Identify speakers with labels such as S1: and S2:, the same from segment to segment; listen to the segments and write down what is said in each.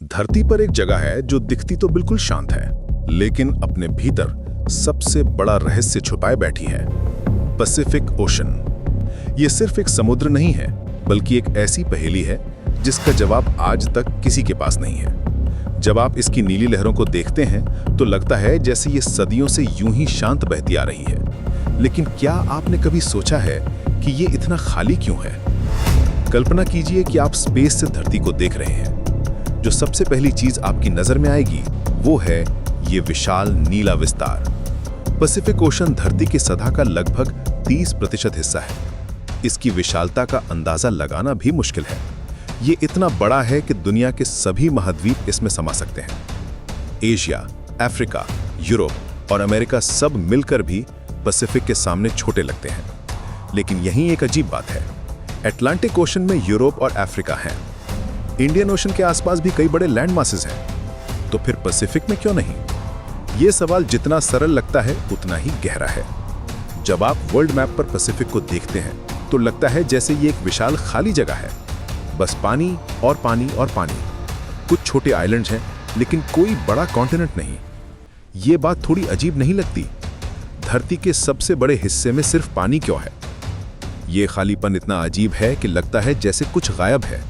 S1: धरती पर एक जगह है जो दिखती तो बिल्कुल शांत है, लेकिन अपने भीतर सबसे बड़ा रहस्य छुपाए बैठी है। Pacific ocean. ये सिर्फ एक समुद्र नहीं है, बल्कि एक ऐसी पहेली है जिसका जवाब आज तक किसी के पास नहीं है। जब आप इसकी नीली लहरों को देखते हैं तो लगता है जैसे ये सदियों से यूं ही शांत बहती आ रही है। लेकिन क्या आपने कभी सोचा है कि ये इतना खाली क्यों है? कल्पना कीजिए कि आप स्पेस से धरती को देख रहे हैं। जो सबसे पहली चीज आपकी नजर में आएगी वो है ये विशाल नीला विस्तार। पैसिफिक ओशन धरती की सतह का लगभग 30% हिस्सा है। इसकी विशालता का अंदाजा लगाना भी मुश्किल है। ये इतना बड़ा है कि दुनिया के सभी महाद्वीप इसमें समा सकते हैं। एशिया, अफ्रीका, यूरोप और अमेरिका सब मिलकर भी पैसिफिक के सामने छोटे लगते हैं। लेकिन यहीं एक अजीब बात है। अटलांटिक ओशन में यूरोप और अफ्रीका हैं। इंडियन ओशन के आसपास भी कई बड़े लैंड मासेस हैं। तो फिर पैसिफिक में क्यों नहीं? यह सवाल जितना सरल लगता है उतना ही गहरा है। जब आप वर्ल्ड मैप पर पैसिफिक को देखते हैं तो लगता है जैसे ये एक विशाल खाली जगह है, बस पानी और पानी और पानी। कुछ छोटे आइलैंड्स हैं, लेकिन कोई बड़ा कॉन्टिनेंट नहीं। ये बात थोड़ी अजीब नहीं लगती? धरती के सबसे बड़े हिस्से में सिर्फ पानी क्यों है? ये खालीपन इतना अजीब है कि लगता है जैसे कुछ गायब है,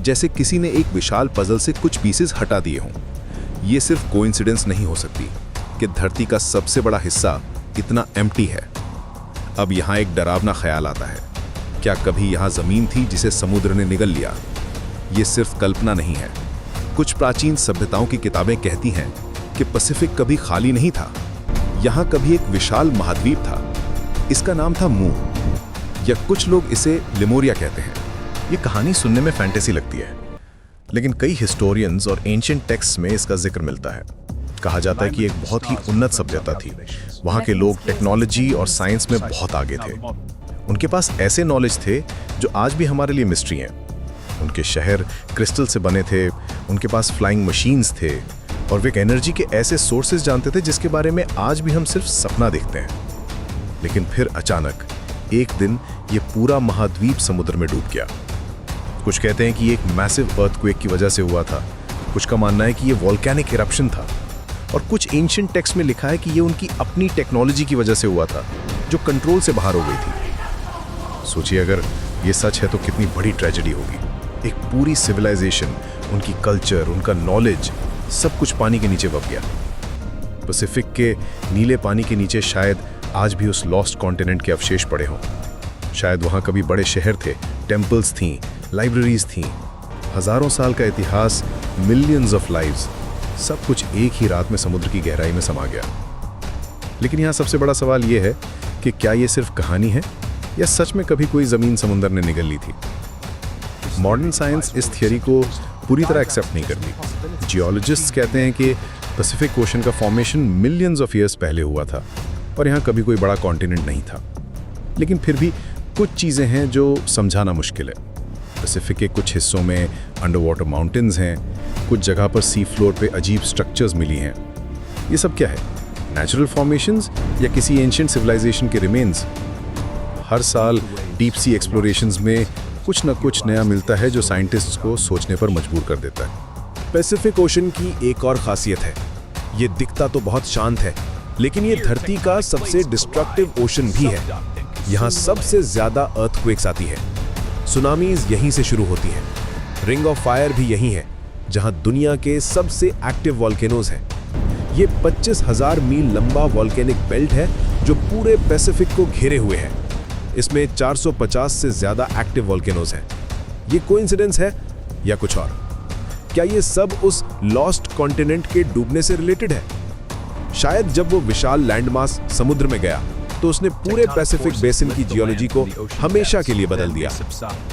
S1: जैसे किसी ने एक विशाल पजल से कुछ पीसेस हटा दिए हों। ये सिर्फ कोइंसिडेंस नहीं हो सकती कि धरती का सबसे बड़ा हिस्सा इतना एम्प्टी है। अब यहाँ एक डरावना ख्याल आता है। क्या कभी यहाँ जमीन थी जिसे समुद्र ने निगल लिया? ये सिर्फ कल्पना नहीं है। कुछ प्राचीन सभ्यताओं की किताबें कहती हैं कि पैसिफिक कभी खाली नहीं था। यहाँ कभी एक विशाल महाद्वीप था। इसका नाम था मू, या कुछ लोग इसे लिमोरिया कहते हैं।
S2: ये कहानी सुनने में फैंटेसी लगती है, लेकिन कई हिस्टोरियंस और एंशिएंट टेक्स्ट में इसका जिक्र मिलता है। कहा जाता है कि एक बहुत ही उन्नत सभ्यता थी। वहाँ के लोग टेक्नोलॉजी और साइंस में बहुत आगे थे। उनके पास ऐसे नॉलेज थे जो आज भी हमारे लिए मिस्ट्री हैं। उनके शहर क्रिस्टल से बने थे, उनके पास फ्लाइंग मशीन्स थे, और वे एनर्जी के ऐसे सोर्सेज जानते थे जिसके बारे में आज भी हम सिर्फ सपना देखते हैं। लेकिन फिर अचानक एक दिन ये पूरा महाद्वीप समुद्र में डूब गया। कुछ कहते हैं कि ये एक मैसिव अर्थक्वेक की वजह से हुआ था। कुछ का मानना है कि ये वोल्केनिक इरप्शन था, और कुछ एंशिएंट टेक्स्ट में लिखा है कि ये उनकी अपनी टेक्नोलॉजी की वजह से हुआ था जो कंट्रोल से बाहर हो गई थी। सोचिए, अगर ये सच है तो कितनी बड़ी ट्रेजेडी होगी। एक पूरी सिविलाइजेशन, उनकी कल्चर, उनका नॉलेज, सब कुछ पानी के नीचे बह गया। पैसिफिक के नीले पानी के नीचे शायद आज भी उस लॉस्ट कॉन्टिनेंट के अवशेष पड़े हों। शायद वहाँ कभी बड़े शहर थे, टेम्पल्स थीं, लाइब्रेरीज थीं। हजारों साल का इतिहास, मिलियंस ऑफ लाइव्स, सब कुछ एक ही रात में समुद्र की गहराई में समा गया। लेकिन यहाँ सबसे बड़ा सवाल ये है कि क्या ये सिर्फ कहानी है या सच में कभी कोई जमीन समुद्र ने निगल ली थी? मॉडर्न साइंस इस थियरी को पूरी तरह एक्सेप्ट नहीं करती। जियोलॉजिस्ट्स कहते हैं कि पैसिफिक ओशन का फॉर्मेशन मिलियंस ऑफ ईयर्स पहले हुआ था और यहाँ कभी कोई बड़ा कॉन्टिनेंट नहीं था। लेकिन फिर भी कुछ चीज़ें हैं जो समझाना मुश्किल है। पैसिफिक के कुछ हिस्सों में अंडर वाटर माउंटेन्स हैं, कुछ जगह पर सी फ्लोर पे अजीब स्ट्रक्चर्स मिली हैं। ये सब क्या है? नेचुरल फॉर्मेशंस या किसी एंशिएंट सिविलाइजेशन के रिमेन्स? हर साल डीप सी एक्सप्लोरेशंस में कुछ न कुछ नया मिलता है जो साइंटिस्ट्स को सोचने पर मजबूर कर देता है।
S3: पैसिफिक ओशन की एक और खासियत है, ये दिखता तो बहुत शांत है, लेकिन ये धरती का सबसे डिस्ट्रक्टिव ओशन भी है। यहाँ सबसे ज्यादा अर्थक्वेक्स आती है, सुनामीज यहीं से शुरू होती है। रिंग ऑफ फायर भी यहीं है, जहाँ दुनिया के सबसे एक्टिव वॉल्केनोज हैं। ये 25,000 मील लंबा वॉल्केनिक बेल्ट है जो पूरे पैसिफिक को घेरे हुए है। इसमें 450 से ज्यादा एक्टिव वॉल्केनोज हैं। ये कोइंसिडेंस है या कुछ और? क्या ये सब उस लॉस्ट कॉन्टिनेंट के डूबने से रिलेटेड है? शायद जब वो विशाल लैंडमास समुद्र में गया तो उसने पूरे पैसिफिक बेसिन की जियोलॉजी को हमेशा के लिए बदल दिया।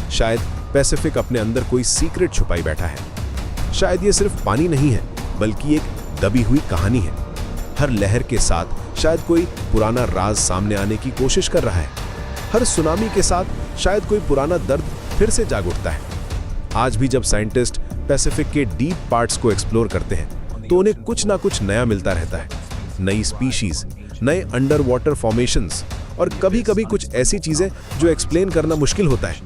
S3: शायद पैसिफिक अपने अंदर कोई सीक्रेट छुपाई बैठा है। शायद ये सिर्फ पानी नहीं है, बल्कि एक दबी हुई कहानी है। हर लहर के साथ शायद कोई पुराना राज सामने आने की कोशिश कर रहा है। हर सुनामी के साथ शायद कोई पुराना दर्द फिर से जाग उठता है। आज भी जब साइंटिस्ट पैसिफिक के डीप पार्ट्स को एक्सप्लोर करते हैं तो उन्हें कुछ ना कुछ नया मिलता रहता है। नई स्पीशीज, नए अंडर वाटर फॉर्मेशंस, और कभी-कभी कुछ ऐसी चीजें जो एक्सप्लेन करना मुश्किल होता है।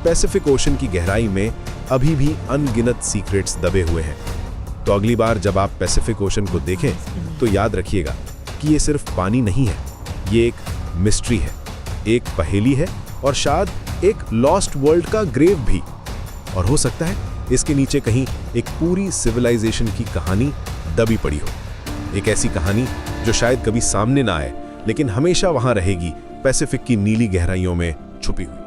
S3: पैसिफिक ओशन की गहराई में अभी भी अनगिनत सीक्रेट्स दबे हुए हैं। तो अगली बार जब आप पैसिफिक ओशन को देखें तो याद रखिएगा कि ये सिर्फ पानी नहीं है, ये एक मिस्ट्री है, एक पहेली है और शायद एक लॉस्ट वर्ल्ड का ग्रेव भी। और हो सकता है इसके नीचे कहीं एक पूरी सिविलाइजेशन की कहानी दबी पड़ी हो, एक ऐसी कहानी जो शायद कभी सामने ना आए लेकिन हमेशा वहां रहेगी पैसिफिक की नीली गहराइयों में छुपी हुई।